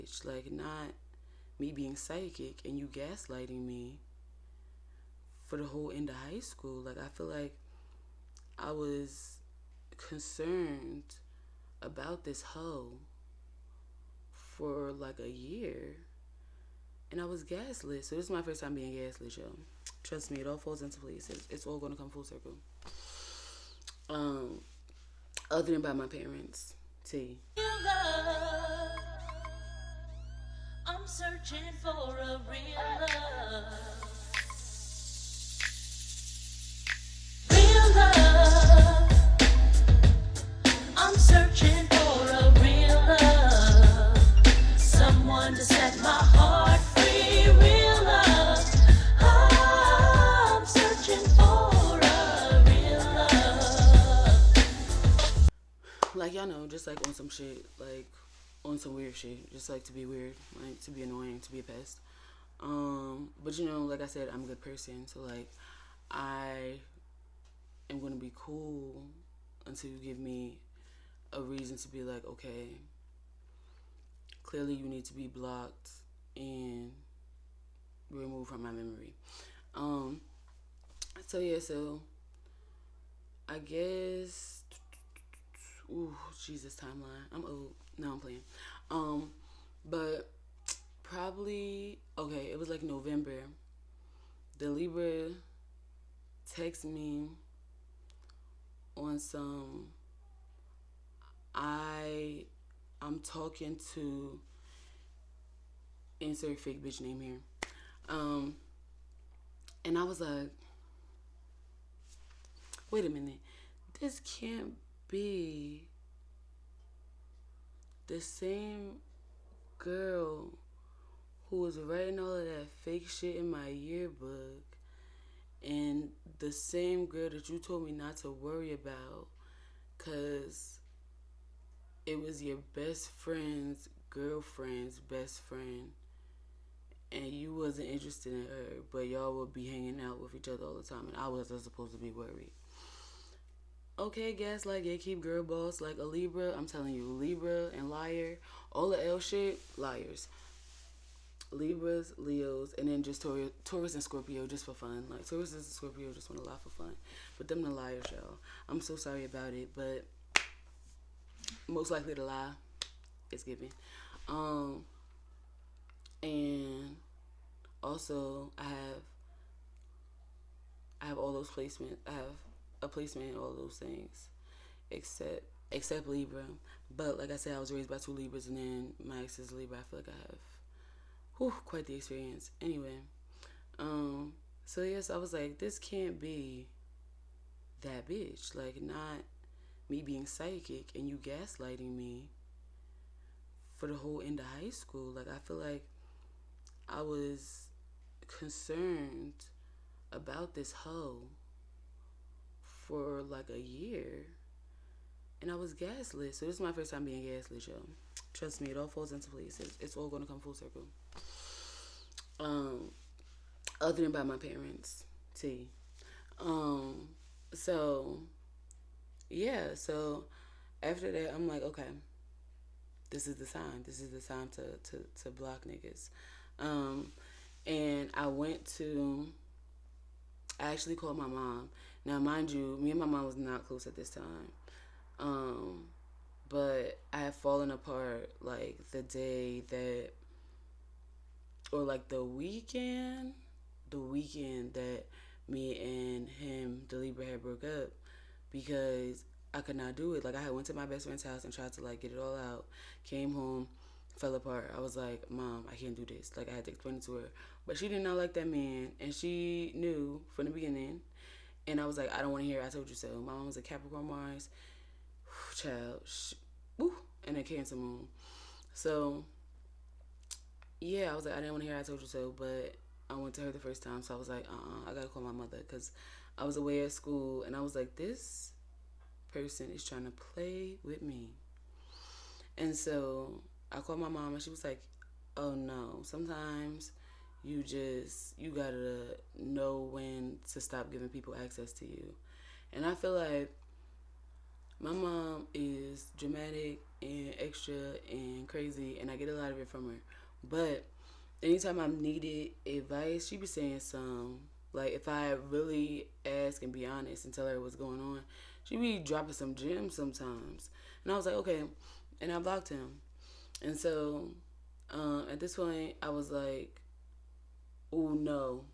It's like not me being psychic and you gaslighting me for the whole end of high school. Like I feel like I was concerned about this hoe for like a year and I was gaslit. So this is my first time being gaslit, yo. Trust me, it all falls into place. It's all gonna come full circle. Um, Other than by my parents. T. I'm searching for a real love. Real love. I'm searching for a real love. Someone to set my heart free. Real love. Oh, I'm searching for a real love. Like y'all know, just like on some shit, like on some weird shit, just like to be weird, like to be annoying, to be a pest. But you know, like I said, I'm a good person, so like I am gonna be cool until you give me a reason to be like, okay, clearly you need to be blocked and removed from my memory. So yeah, so I guess, ooh, Jesus, timeline. I'm old. No, I'm playing. But probably, okay, it was like November. The Libra text me on some, I'm talking to insert fake bitch name here. And I was like, wait a minute, this can't be the same girl who was writing all of that fake shit in my yearbook and the same girl that you told me not to worry about because it was your best friend's girlfriend's best friend and you wasn't interested in her, but y'all would be hanging out with each other all the time and I wasn't supposed to be worried. Okay, gaslight, gatekeep, girl boss, like a Libra. I'm telling you, Libra and liar, all the L shit, liars. Libras, Leos, and then just Taurus and Scorpio just for fun. Like Taurus and Scorpio just want to lie for fun. But them the liars, y'all. I'm so sorry about it, but most likely to lie is given. And also I have all those placements. I have a placement in all those things, except Libra. But like I said, I was raised by two Libras, and then my ex is Libra. I feel like I have, quite the experience. Anyway, so yes, I was like, this can't be that bitch. Like, not me being psychic and you gaslighting me for the whole end of high school. Like, I feel like I was concerned about this hoe for like a year and I was gaslit. So this is my first time being gaslit, yo. Trust me, it all falls into place. It's all gonna come full circle. Other than by my parents. T. So yeah, so after that I'm like, okay, this is the sign. This is the time to block niggas. And I actually called my mom. Now, mind you, me and my mom was not close at this time. But I had fallen apart like the day that, or like the weekend that me and him, the Libra, had broke up because I could not do it. Like I had went to my best friend's house and tried to like get it all out. Came home, fell apart. I was like, Mom, I can't do this. Like I had to explain it to her. But she did not like that man and she knew from the beginning. And I was like, I don't want to hear I told you so. My mom was a Capricorn Mars. Child. And a Cancer Moon. So, yeah, I was like, I didn't want to hear I told you so. But I went to her the first time. So I was like, I got to call my mother. Because I was away at school. And I was like, this person is trying to play with me. And so I called my mom and she was like, oh no, sometimes you gotta know when to stop giving people access to you. And I feel like my mom is dramatic and extra and crazy, and I get a lot of it from her. But anytime I needed advice, she be saying some. Like, if I really ask and be honest and tell her what's going on, she be dropping some gems sometimes. And I was like, okay. And I blocked him. And so at this point, I was like, oh no.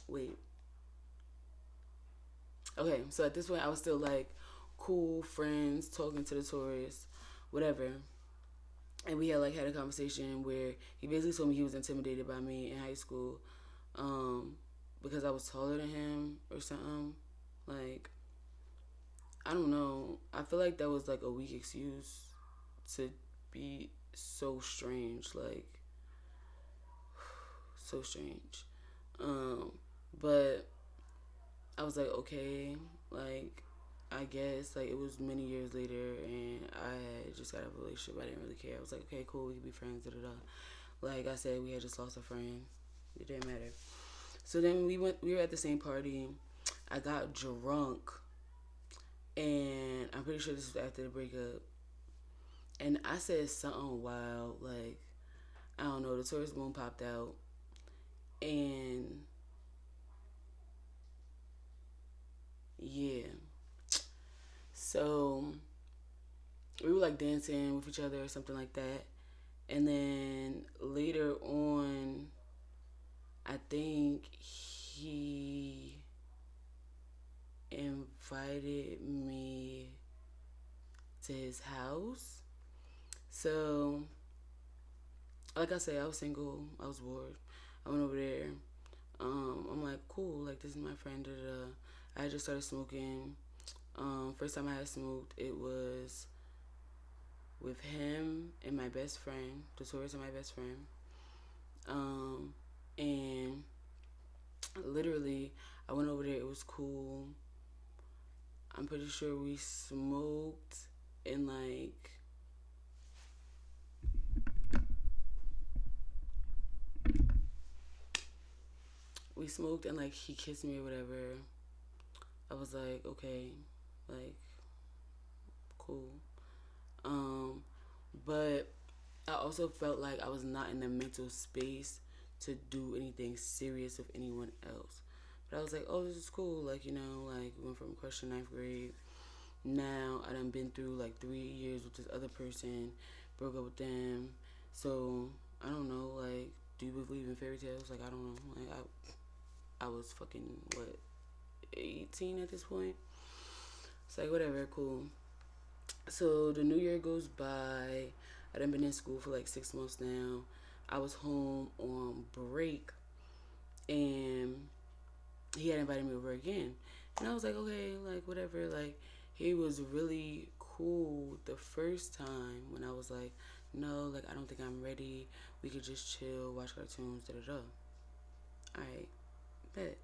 Wait. Okay, so at this point, I was still like cool friends, talking to the tourists, whatever. And we had like had a conversation where he basically told me he was intimidated by me in high school, because I was taller than him or something. Like, I don't know. I feel like that was like a weak excuse to be so strange, like so strange. But I was like, okay, like I guess like it was many years later, and I had just got out of a relationship. I didn't really care. I was like, okay, cool, we could be friends. Da da da. Like I said, we had just lost a friend. It didn't matter. So then we went. We were at the same party. I got drunk, and I'm pretty sure this was after the breakup. And I said something wild, like I don't know. The tourist moon popped out, and yeah. So we were like dancing with each other or something like that. And then later on, I think he invited me to his house. So, like I said, I was single. I was bored. I went over there. I'm like, cool. Like, this is my friend. Da, da, da. I had just started smoking. First time I had smoked, it was with him and my best friend, the tourist and my best friend. And literally, I went over there. It was cool. I'm pretty sure we smoked and like he kissed me or whatever. I was like, okay, like cool. But I also felt like I was not in the mental space to do anything serious with anyone else. But I was like, oh, this is cool. Like, like we went from crush to ninth grade. Now I done been through like 3 years with this other person, broke up with them. So I don't know. Like, do you believe in fairy tales? Like, I don't know. Like, I was fucking what, 18 at this point. It's like whatever, cool. So the new year goes by. I done been in school for like 6 months now. I was home on break, and he had invited me over again. And I was like, okay, like whatever. Like, he was really cool the first time when I was like, no, like I don't think I'm ready. We could just chill, watch cartoons, da da da. Alright, bet.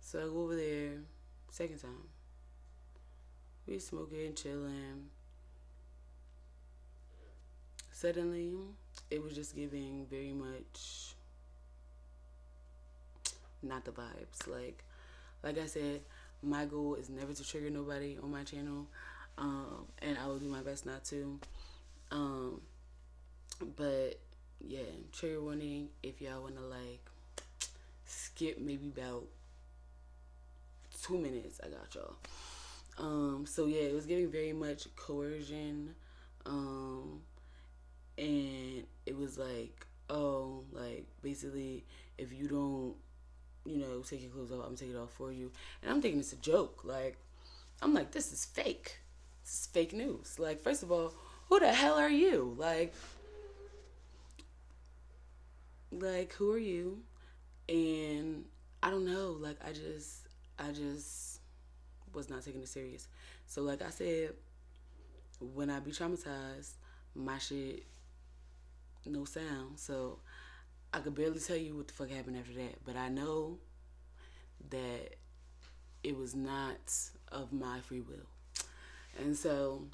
So I go over there, second time. We smoking, chilling. Suddenly, it was just giving very much not the vibes. Like I said, my goal is never to trigger nobody on my channel, and I will do my best not to. But yeah, trigger warning if y'all wanna like skip maybe about 2 minutes. I got y'all. So yeah, it was giving very much coercion, and it was like, oh, like basically, if you don't, take your clothes off, I'm gonna take it off for you. And I'm thinking it's a joke. Like, I'm like, this is fake. This is fake news. Like, first of all, who the hell are you? Like, who are you? And I don't know. Like, I just was not taking it serious. So, like I said, when I be traumatized, my shit, no sound. So, I could barely tell you what the fuck happened after that. But I know that it was not of my free will. And so,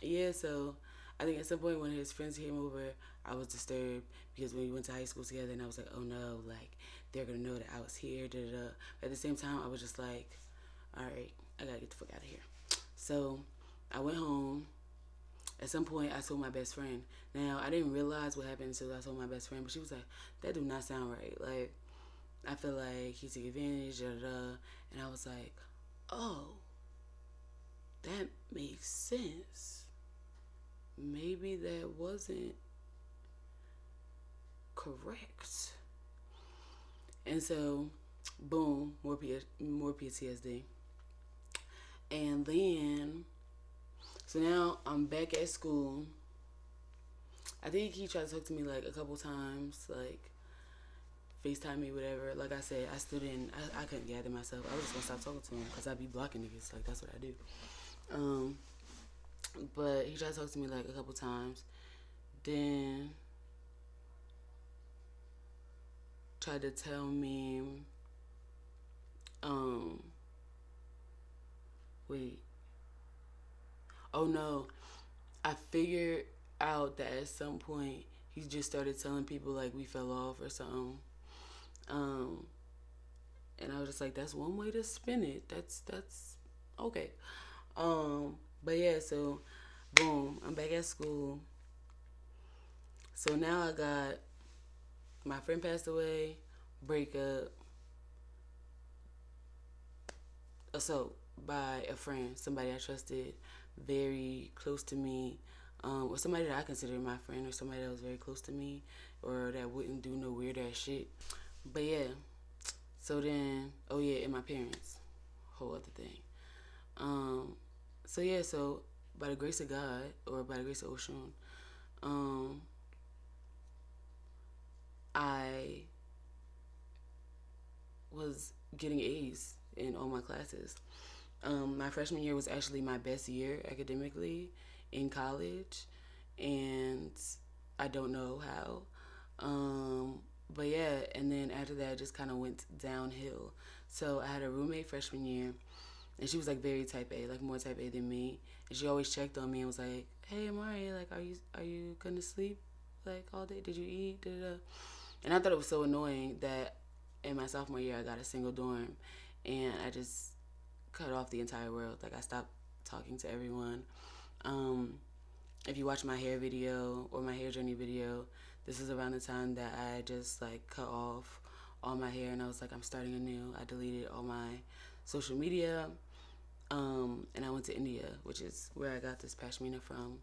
yeah, so I think at some point when his friends came over, I was disturbed because when we went to high school together, and I was like, oh no, like, they're gonna know that I was here, da da da. At the same time, I was just like, all right, I gotta get the fuck out of here. So I went home. At some point, I told my best friend. Now, I didn't realize what happened until I told my best friend, but she was like, that do not sound right. Like, I feel like he took advantage, da da da. And I was like, oh, that makes sense. Maybe that wasn't correct. And so, boom, more PTSD. And then, so now I'm back at school. I think he tried to talk to me like a couple times, like FaceTime me, whatever. Like I said, I still didn't, I couldn't gather myself. I was just gonna stop talking to him because I'd be blocking niggas. Like, that's what I do. But he tried to talk to me like a couple times. Then tried to tell me, wait. Oh no. I figured out that at some point he just started telling people like we fell off or something. And I was just like, that's one way to spin it. That's okay. But yeah, so boom, I'm back at school. So now I got my friend passed away, breakup, assault by a friend, somebody I trusted, very close to me, or somebody that I consider my friend, or somebody that was very close to me, or that wouldn't do no weird ass shit. But yeah, so then, oh yeah, and my parents, whole other thing. So yeah, so by the grace of God, or by the grace of Oshun, I was getting A's in all my classes. My freshman year was actually my best year academically in college, and I don't know how. But yeah, and then after that, it just kind of went downhill. So I had a roommate freshman year, and she was like very type A, like more type A than me. And she always checked on me and was like, "Hey, Amari, like, are you gonna sleep like all day? Did you eat?" Da, da, da. And I thought it was so annoying that in my sophomore year I got a single dorm, and I just cut off the entire world. Like, I stopped talking to everyone. If you watch my hair video or my hair journey video, this is around the time that I just like cut off all my hair, and I was like, I'm starting anew. I deleted all my social media, and I went to India, which is where I got this pashmina from.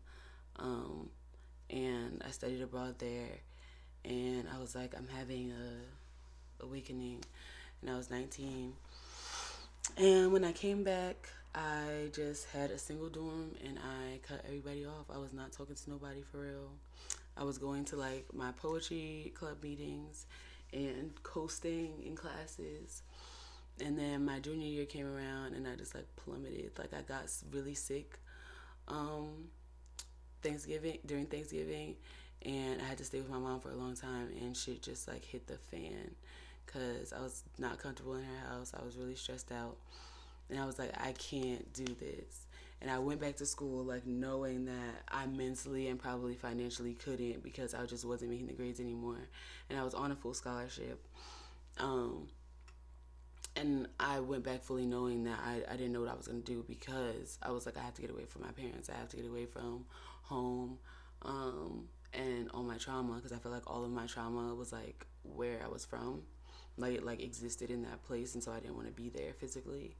And I studied abroad there, and I was like, I'm having a awakening, and I was 19. And when I came back, I just had a single dorm, and I cut everybody off. I was not talking to nobody for real. I was going to like my poetry club meetings and coasting in classes. And then my junior year came around, and I just like plummeted. Like, I got really sick during Thanksgiving, and I had to stay with my mom for a long time, and shit just like hit the fan because I was not comfortable in her house. I was really stressed out, and I was like, I can't do this. And I went back to school like knowing that I mentally and probably financially couldn't, because I just wasn't making the grades anymore, and I was on a full scholarship. And I went back fully knowing that I didn't know what I was going to do, because I was like, I have to get away from my parents. I have to get away from home, and all my trauma, because I feel like all of my trauma was like where I was from. Like, it like existed in that place, and so I didn't want to be there physically.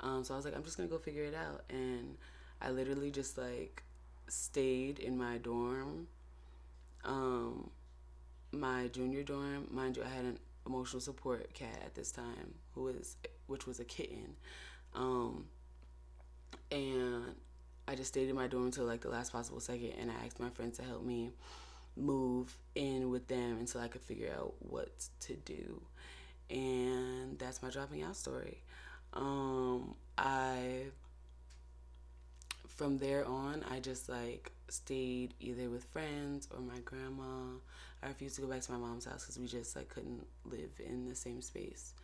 So I was like, I'm just going to go figure it out. And I literally just like stayed in my dorm, my junior dorm. Mind you, I had an emotional support cat at this time, which was a kitten, and I just stayed in my dorm until like the last possible second, and I asked my friends to help me move in with them until I could figure out what to do. And that's my dropping out story. I From there on, I just like stayed either with friends or my grandma. I refused to go back to my mom's house because we just like couldn't live in the same space.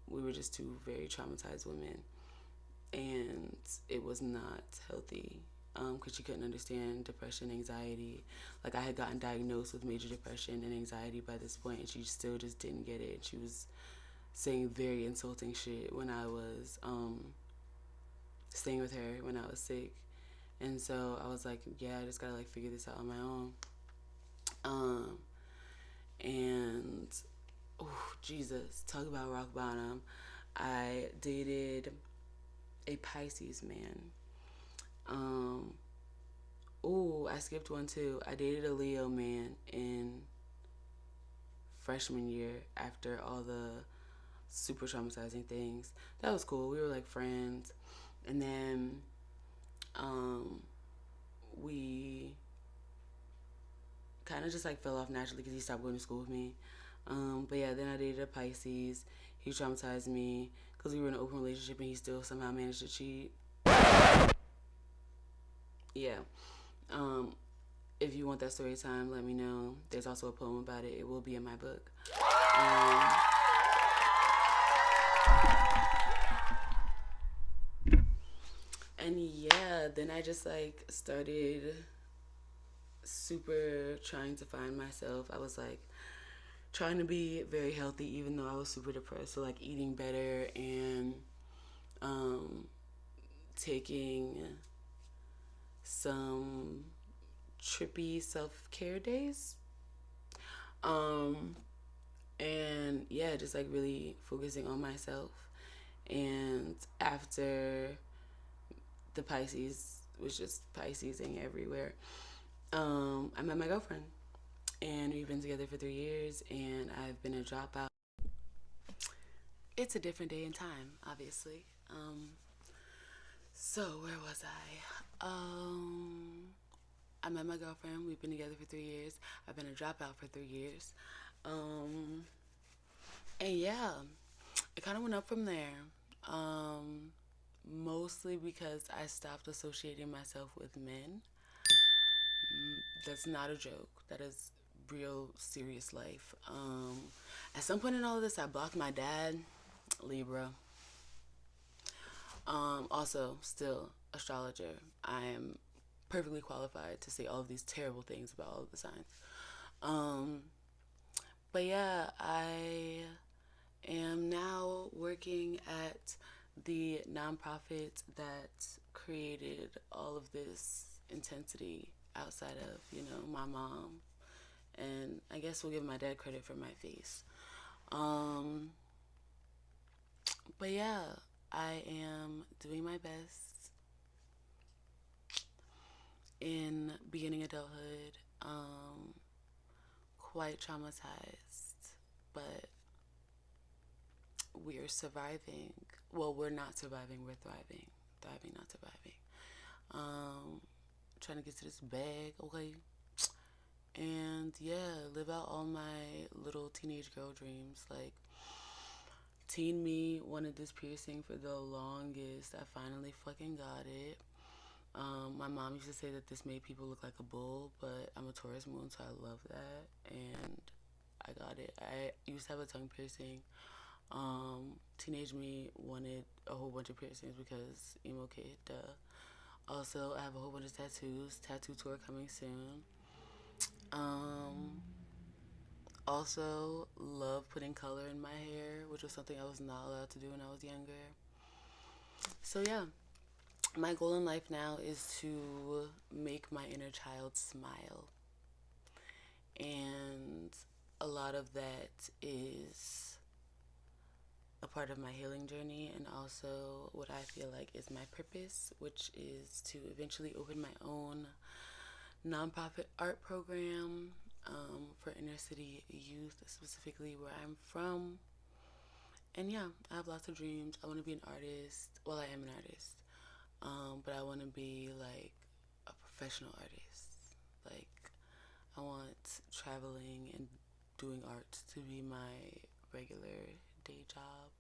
We were just two very traumatized women, and it was not healthy, because she couldn't understand depression, anxiety. Like, I had gotten diagnosed with major depression and anxiety by this point, and she still just didn't get it. She was saying very insulting shit when I was staying with her when I was sick. And so I was like, yeah, I just gotta like figure this out on my own. And oh Jesus, talk about rock bottom. I dated a Pisces man. I skipped one too. I dated a Leo man in freshman year after all the super traumatizing things. That was cool. We were like friends. And then we kind of just like fell off naturally because he stopped going to school with me. But yeah, then I dated a Pisces. He traumatized me because we were in an open relationship and he still somehow managed to cheat. Yeah. If you want that story time, let me know. There's also a poem about it. It will be in my book. And yeah, then I just like started super trying to find myself. I was like trying to be very healthy even though I was super depressed. So like eating better and taking some trippy self-care days. And yeah, just like really focusing on myself. And after the Pisces was just Piscesing everywhere, I met my girlfriend. And we've been together for 3 years, and I've been a dropout. It's a different day and time, obviously. So where was I? I met my girlfriend. We've been together for 3 years. I've been a dropout for 3 years. And yeah, it kind of went up from there. Mostly because I stopped associating myself with men. That's not a joke. That is real serious life. At some point in all of this, I blocked my dad, Libra. Also, still astrologer. I am perfectly qualified to say all of these terrible things about all of the signs. But yeah, I am now working at the nonprofit that created all of this intensity outside of, my mom. And I guess we'll give my dad credit for my face. But yeah, I am doing my best in beginning adulthood. Quite traumatized, but we're surviving. Well, we're not surviving, we're thriving. Thriving, not surviving. Trying to get to this bag, okay? And yeah, live out all my little teenage girl dreams. Like, teen me wanted this piercing for the longest. I finally fucking got it. My mom used to say that this made people look like a bull, but I'm a Taurus moon, so I love that. And I got it. I used to have a tongue piercing. Teenage me wanted a whole bunch of piercings because emo kid, duh. Also, I have a whole bunch of tattoos. Tattoo tour coming soon. Also, love putting color in my hair, which was something I was not allowed to do when I was younger. So yeah, my goal in life now is to make my inner child smile. And a lot of that is a part of my healing journey, and also what I feel like is my purpose, which is to eventually open my own nonprofit art program for inner city youth, specifically where I'm from. And yeah, I have lots of dreams. I want to be an artist. Well, I am an artist, but I want to be like a professional artist. Like, I want traveling and doing art to be my regular day job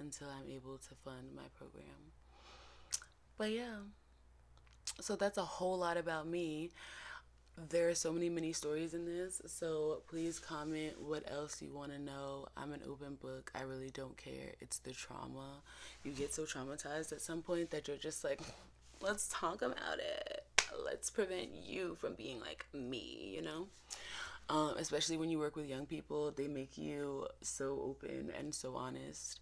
until I'm able to fund my program. But yeah, so that's a whole lot about me. There are so many mini stories in this, so please comment what else you want to know. I'm an open book. I really don't care. It's the trauma. You get so traumatized at some point that you're just like, let's talk about it. Let's prevent you from being like me, especially when you work with young people. They make you so open and so honest.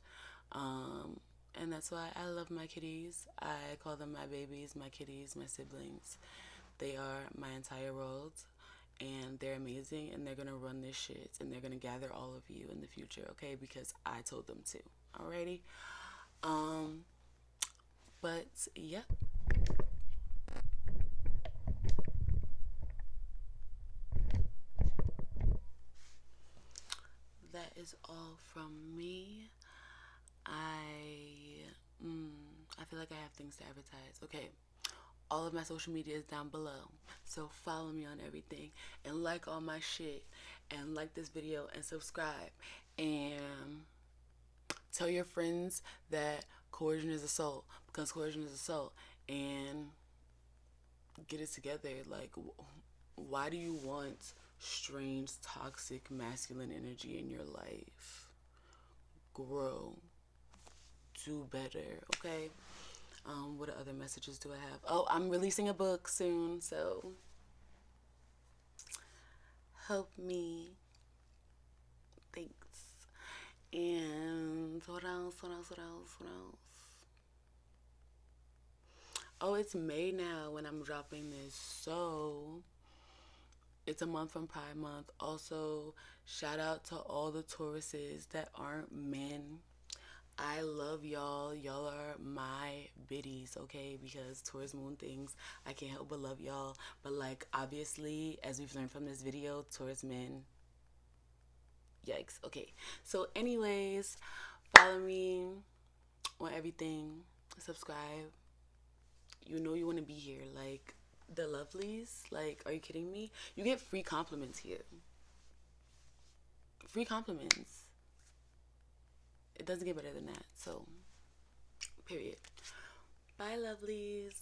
And that's why I love my kitties. I call them my babies, my kitties, my siblings. They are my entire world. And they're amazing. And they're going to run this shit. And they're going to gather all of you in the future, okay? Because I told them to. Alrighty? But, yeah. That is all from me. I feel like I have things to advertise. Okay, all of my social media is down below, so follow me on everything and like all my shit and like this video and subscribe and tell your friends that coercion is assault, because coercion is assault, and get it together. Like, why do you want strange toxic masculine energy in your life? Grow, do better, okay? What other messages do I have? Oh, I'm releasing a book soon, so help me. Thanks. And what else? Oh, it's May now when I'm dropping this, so it's a month from Pride Month. Also, shout out to all the Tauruses that aren't men. I love y'all. Y'all are my biddies, okay? Because Taurus moon things, I can't help but love y'all. But, like, obviously, as we've learned from this video, Taurus men, yikes. Okay, so anyways, follow me on everything. Subscribe. You know you want to be here. Like, the lovelies, like, are you kidding me? You get free compliments here. Free compliments. It doesn't get better than that. So, period. Bye, lovelies.